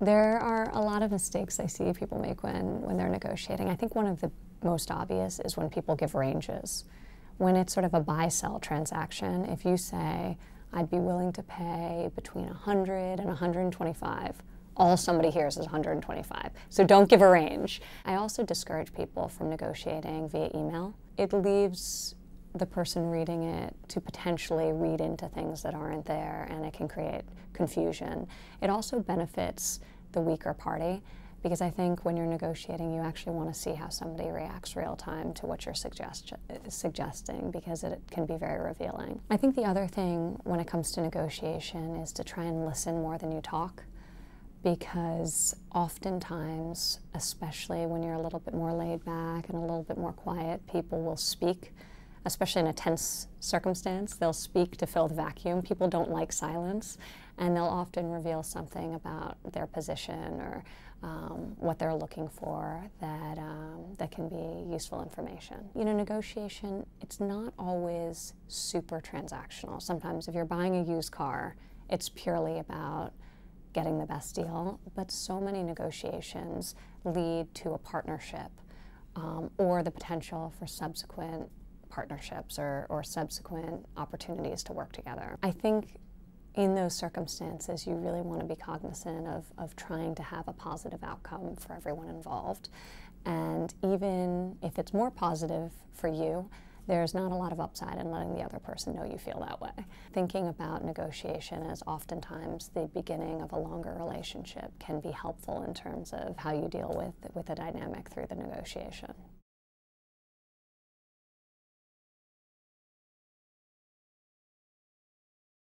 There are a lot of mistakes I see people make when they're negotiating. I think one of the most obvious is when people give ranges. When it's sort of a buy-sell transaction, if you say, I'd be willing to pay between 100 and 125, all somebody hears is 125. So don't give a range. I also discourage people from negotiating via email. It leaves the person reading it to potentially read into things that aren't there, and it can create confusion. It also benefits the weaker party, because I think when you're negotiating, you actually want to see how somebody reacts real time to what you're suggesting, because it can be very revealing. I think the other thing when it comes to negotiation is to try and listen more than you talk, because oftentimes, especially when you're a little bit more laid back and a little bit more quiet, people will speak. Especially in a tense circumstance, they'll speak to fill the vacuum. People don't like silence, and they'll often reveal something about their position or what they're looking for that can be useful information. You know, negotiation, it's not always super transactional. Sometimes if you're buying a used car, it's purely about getting the best deal, but so many negotiations lead to a partnership or the potential for subsequent partnerships or subsequent opportunities to work together. I think in those circumstances, you really want to be cognizant of trying to have a positive outcome for everyone involved. And even if it's more positive for you, there's not a lot of upside in letting the other person know you feel that way. Thinking about negotiation as oftentimes the beginning of a longer relationship can be helpful in terms of how you deal with a dynamic through the negotiation.